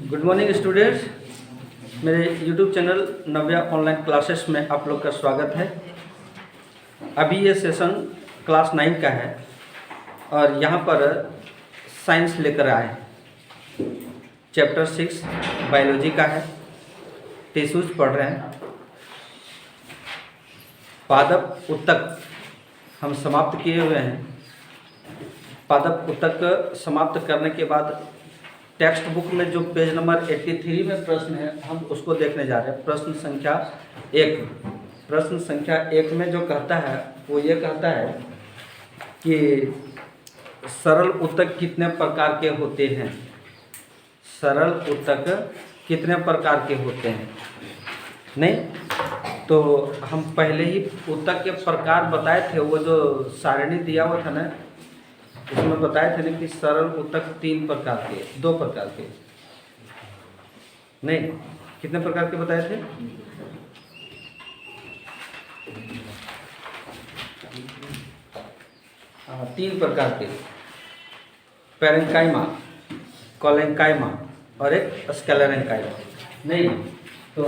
Good morning students. मेरे YouTube channel नव्या online classes में आप लोग का स्वागत है। अभी ये सेशन क्लास 9 का है और यहाँ पर साइंस लेकर आए हैं। चैप्टर 6 बायोलॉजी का है। टिश्यूज पढ़ रहे हैं। पादप ऊतक हम समाप्त किए हुए हैं। पादप ऊतक समाप्त करने के बाद टेक्स्ट बुक में जो पेज नंबर 83 में प्रश्न है हम उसको देखने जा रहे हैं। प्रश्न संख्या 1 में जो कहता है वो ये कहता है कि सरल ऊतक कितने प्रकार के होते हैं। सरल ऊतक कितने प्रकार के होते हैं। नहीं तो हम पहले ही ऊतक के प्रकार बताए थे। वो जो सारणी दिया हुआ था ना उसमें बताए थे ना कि सरल ऊतक 2 प्रकार के नहीं कितने प्रकार के बताए थे। हाँ 3 प्रकार के, पैरेंकाइमा, कोलेंकाइमा और एक स्क्लेरेंकाइमा। नहीं तो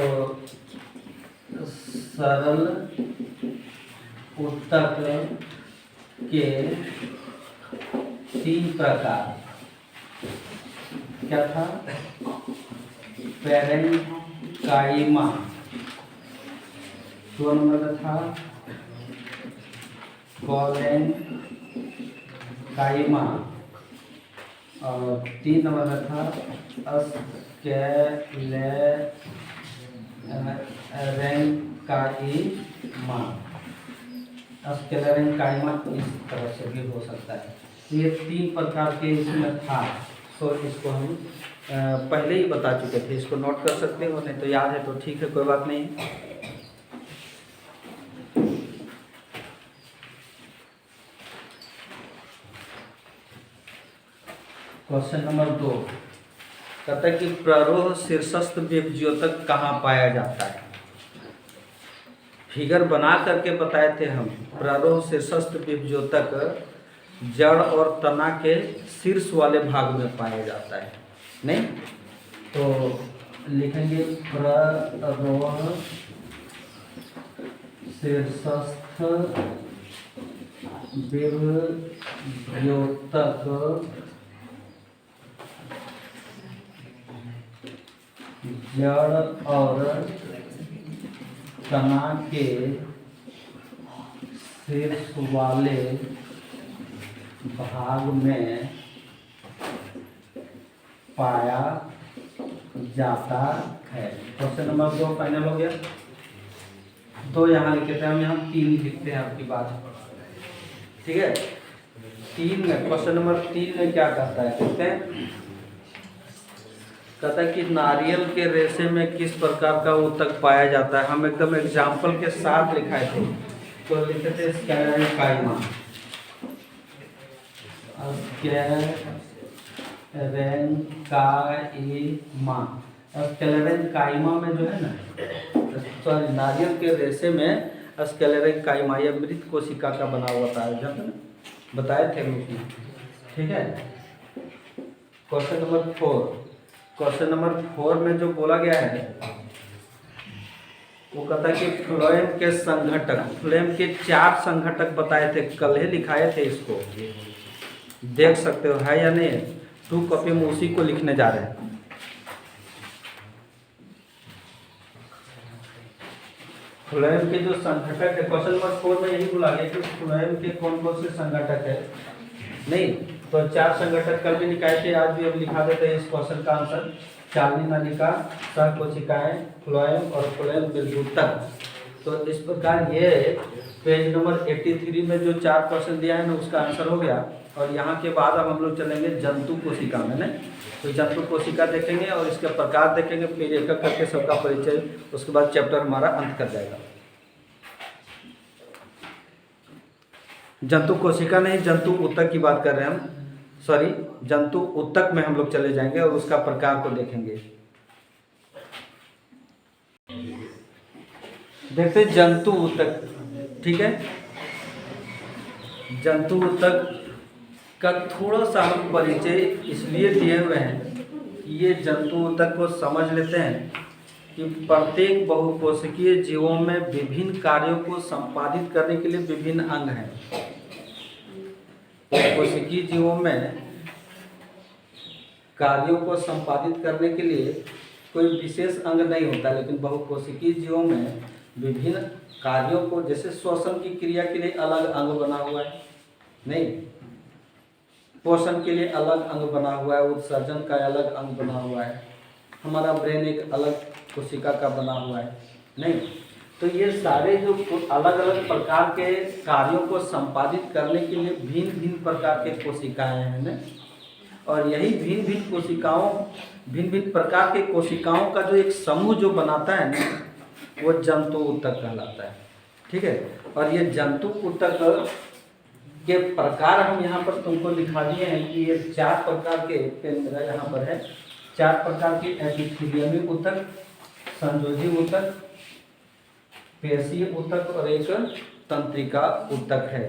सरल ऊतक के 3 प्रकार क्या था। पैरेंकाइमा 2 नंबर था, कोलेंकाइमा और 3 नंबर था स्क्लेरेंकाइमा। स्क्लेरेंकाइमा इस तरह से भी हो सकता है। ये 3 प्रकार के इसमें था। तो इसको हम पहले ही बता चुके थे। इसको नोट कर सकते हो, नहीं तो याद है तो ठीक है, कोई बात नहीं। क्वेश्चन नंबर 2 कहता है कि प्ररोह शीर्षस्थ विभज्योतक कहाँ पाया जाता है। फिगर बना करके बताए थे हम। प्ररोह शीर्षस्थ विभज्योतक जड़ और तना के शीर्ष वाले भाग में पाया जाता है। नहीं तो लिखेंगे प्ररोह शीर्षस्थ विभज्योतक जड़ और तना के शीर्ष वाले भाग में पाया जाता है। क्वेश्चन नंबर 2 फाइनल हो गया। तो यहाँ लिखते हैं हम, यहाँ 3 लिखते हैं आपकी बात, ठीक है। 3 में क्वेश्चन नंबर 3 में क्या कहता है, कहते हैं कहता है कि नारियल के रेशे में किस प्रकार का ऊतक पाया जाता है। हम एकदम एग्जाम्पल के साथ लिखाए थे। तो लिखते थे स्क्लेरेंकाइमा। स्क्लेरेंकाइमा में जो है ना, सॉरी नारियल के रेशे में स्क्लेरेंकाइमा या मृत कोशिका का बना हुआ था, जब बताए थे उसमें, ठीक है। क्वेश्चन नंबर 4 में जो बोला गया है वो कहता है कि फ्लोएम के संघटक, फ्लोएम के 4 संघटक बताए थे। कल ही लिखाए थे, इसको देख सकते हो है या नहीं। 2 कॉपी में उसी को लिखने जा रहे हैं। फ्लोएम के जो संघटक है, क्वेश्चन नंबर 4 में यही बोला गया कि फ्लोएम के कौन कौन से संघटक है। नहीं तो 4 संघटक कल भी लिखाए थे, आज भी अब लिखा देते हैं इस क्वेश्चन का आंसर। चालनी नलिका, सहकोशिकाएं, फ्लोएम और फ्लोएम विभज्योतक। तो इस प्रकार ये पेज नंबर 83 में जो 4 क्वेश्चन दिया है ना उसका आंसर हो गया। और यहाँ के बाद अब हम लोग चलेंगे जंतु कोशिका में। ना तो जंतु कोशिका देखेंगे और इसके प्रकार देखेंगे, फिर एक एक करके सबका परिचय, उसके बाद चैप्टर हमारा अंत कर जाएगा। जंतु कोशिका नहीं, जंतु ऊतक की बात कर रहे हैं हम। सॉरी, जंतु ऊतक में हम लोग चले जाएंगे और उसका प्रकार को देखेंगे। देखते जंतु ऊतक, ठीक है। जंतु ऊतक का थोड़ा सा हम परिचय इसलिए दिए हुए हैं ये जंतु ऊतक को समझ लेते हैं कि प्रत्येक बहुकोशिकीय जीवों में विभिन्न कार्यों को संपादित करने के लिए विभिन्न अंग हैं। कोशिकीय जीवों में कार्यों को संपादित करने के लिए कोई विशेष अंग नहीं होता, लेकिन बहुकोशिकीय जीवों में विभिन्न कार्यों को, जैसे श्वसन की क्रिया के लिए अलग अंग बना हुआ है, नहीं, पोषण के लिए अलग अंग बना हुआ है, उत्सर्जन का अलग अंग बना हुआ है, हमारा ब्रेन एक अलग कोशिका का बना हुआ है, नहीं। तो ये सारे जो अलग अलग प्रकार के कार्यों को संपादित करने के लिए भिन्न भिन्न प्रकार के कोशिकाएं हैं ना, और यही भिन्न भिन्न प्रकार के कोशिकाओं का जो एक समूह जो बनाता है ना, वो जंतु ऊतक कहलाता है। ठीक है, और ये जंतु ऊतक के प्रकार हम यहाँ पर तुमको लिखा दिए हैं कि ये 4 प्रकार के, पेन मेरा यहाँ पर है, 4 प्रकार के एपिथेलियमी ऊतक, संयोजी ऊतक, पेशीय ऊतक और एक तंत्रिका ऊतक है।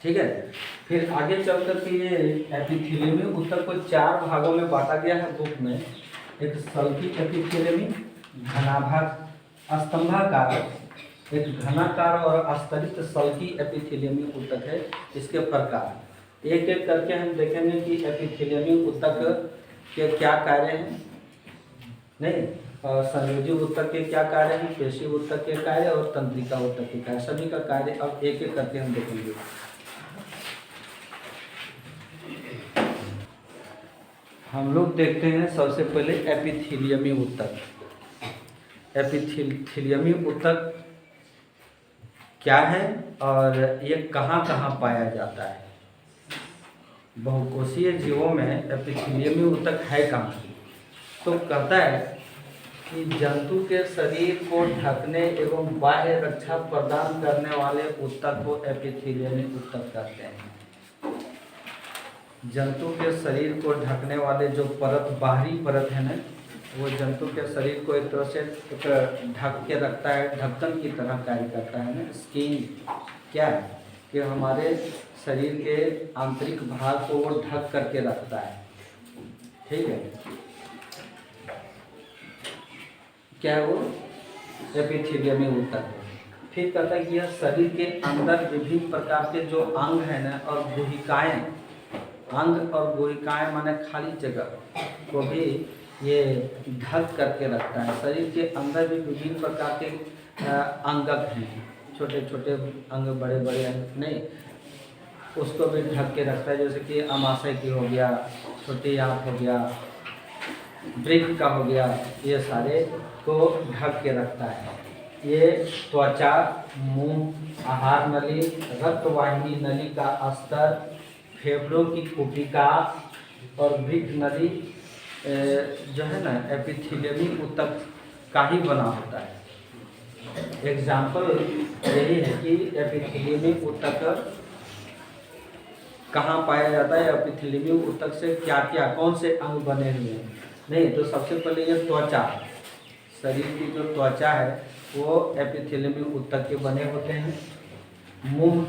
ठीक है, फिर आगे चल कर के ये एपिथेलियमी ऊतक को 4 भागों में बांटा गया है बुक में। एक सल्की एपिथेलियमी, घनाभाग, स्तंभाकार, एक घनाकार और अस्तरित सल्की एपिथेलियमी ऊतक है। इसके प्रकार एक एक करके हम देखेंगे कि एपिथेलियमी ऊतक के क्या कार्य हैं, नहीं, और संयोजी ऊतक के क्या कार्य हैं, पेशी ऊतक के कार्य और तंत्रिका ऊतक के कार्य, सभी का कार्य अब एक एक करके हम देखेंगे। हम लोग देखते हैं सबसे पहले एपिथेलियमी ऊतक। एपिथेलियमी ऊतक क्या है और ये कहाँ कहाँ पाया जाता है? बहुकोशीय जीवों में एपिथेलियमी ऊतक है कहाँ? तो कहता है कि जंतु के शरीर को ढकने एवं बाह्य रक्षा प्रदान करने वाले ऊतक को एपिथेलियमी ऊतक कहते हैं। जंतु के शरीर को ढकने वाले जो परत, बाहरी परत है ना, वो जंतु के शरीर को एक तरह से ढक के रखता है, ढक्कन की तरह कार्य करता है ना। स्किन क्या है कि हमारे शरीर के आंतरिक भाग को वो ढक करके रखता है। ठीक है, क्या है वो? एपिथेलियमी ऊतक। फिर कहता है कि यह शरीर के अंदर विभिन्न प्रकार के जो अंग है ना और गुहिकाएं, अंग और गुहिकाएं माने खाली जगह को भी ये ढक करके रखता है। शरीर के अंदर भी विभिन्न प्रकार के अंगक हैं, छोटे छोटे अंग, बड़े बड़े अंग, नहीं, उसको भी ढक के रखता है। जैसे कि अमाशय की हो गया, छोटी आंत हो गया, वृक्क का हो गया, ये सारे को ढक के रखता है। ये त्वचा, मुंह, आहार नली, रक्तवाहिनी नली का स्तर, फेफड़ों की कुपिका और वृक्क नली जो है ना, एपिथेलियमी ऊतक का ही बना होता है। एग्जाम्पल यही है कि एपिथेलियमी ऊतक कहाँ पाया जाता है, एपिथेलियमी ऊतक से क्या क्या, कौन से अंग बने हुए हैं। नहीं, तो सबसे पहले ये त्वचा, शरीर की जो त्वचा है वो एपिथेलियमी ऊतक के बने होते हैं। मुंह,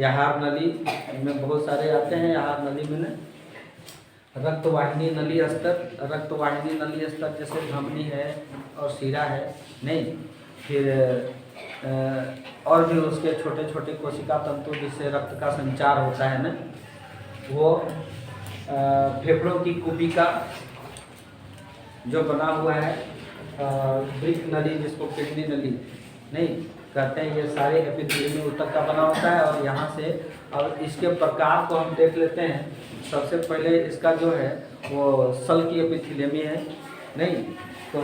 आहार नली, इनमें बहुत सारे आते हैं आहार नली में ना। रक्तवाहिनी नली स्तर, रक्तवाहिनी नली स्तर जैसे धमनी है और शिरा है, नहीं, फिर और भी उसके छोटे छोटे कोशिका तंतु जिससे रक्त का संचार होता है ना, वो फेफड़ों की कुपिका जो बना हुआ है, वृक्क नली जिसको किडनी नली नहीं कहते हैं, ये सारे एपिथेलियमी ऊतक का बना होता है। और यहाँ से अब इसके प्रकार को हम देख लेते हैं। सबसे पहले इसका जो है वो सल्की एपिथेलियमी है, नहीं, तो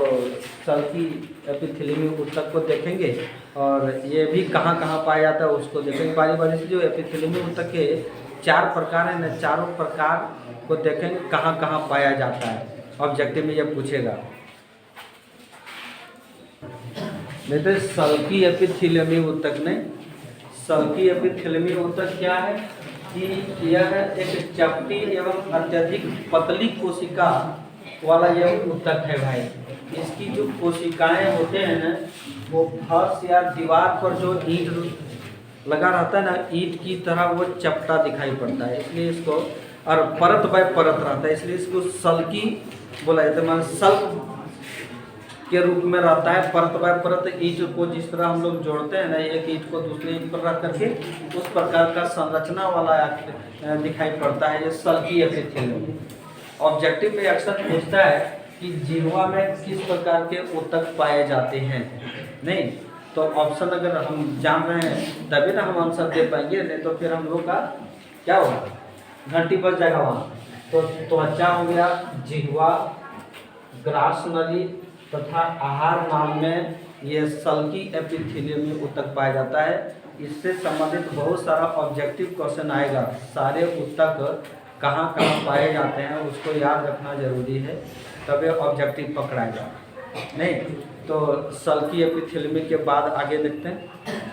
सल्की एपिथेलियमी ऊतक को देखेंगे और ये भी कहाँ कहाँ पाया जाता है उसको देखेंगे बारी बारी से। जो एपिथेलियमी ऊतक के 4 प्रकार हैं ना, चारों प्रकार को देखेंगे कहाँ कहाँ पाया जाता है। ऑब्जेक्टिव में ये पूछेगा। नहीं तो सल्की एपिथेलियमी ऊतक ने, सल्की एपिथेलियमी ऊतक क्या है कि यह एक चपटी एवं अत्यधिक पतली कोशिका वाला यह ऊतक है भाई। इसकी जो कोशिकाएं होते हैं ना, वो फर्श या दीवार पर जो ईंट लगा रहता है ना, ईंट की तरह वो चपटा दिखाई पड़ता है, इसलिए इसको और परत बाय परत रहता है, इसलिए इसको सल्की बोला जाता है। मान सल्क के रूप में रहता है, परत बाय परत। ईंट को जिस तरह हम लोग जोड़ते हैं ना, एक ईंट को दूसरे ईंट पर रख करके उस प्रकार का संरचना वाला दिखाई पड़ता है, ये सल्की एपिथेलियम। ऑब्जेक्टिव में अक्सर पूछता है कि जिह्वा में किस प्रकार के ऊतक पाए जाते हैं, नहीं तो ऑप्शन अगर हम जान रहे हैं तभी ना हम आंसर दे पाएंगे, नहीं तो फिर हम लोग का क्या होगा, घंटी बज जाएगा वहाँ। तो त्वचा हो गया, जिह्वा, ग्रास नली तथा आहार नाल में ये सल्की एपिथेलियम में ऊतक पाया जाता है। इससे संबंधित बहुत सारा ऑब्जेक्टिव क्वेश्चन आएगा, सारे ऊतक कहाँ कहाँ पाए जाते हैं उसको याद रखना जरूरी है, तभी ऑब्जेक्टिव पकड़ाएगा। नहीं तो सल्की एपिथेलियम के बाद आगे देखते हैं।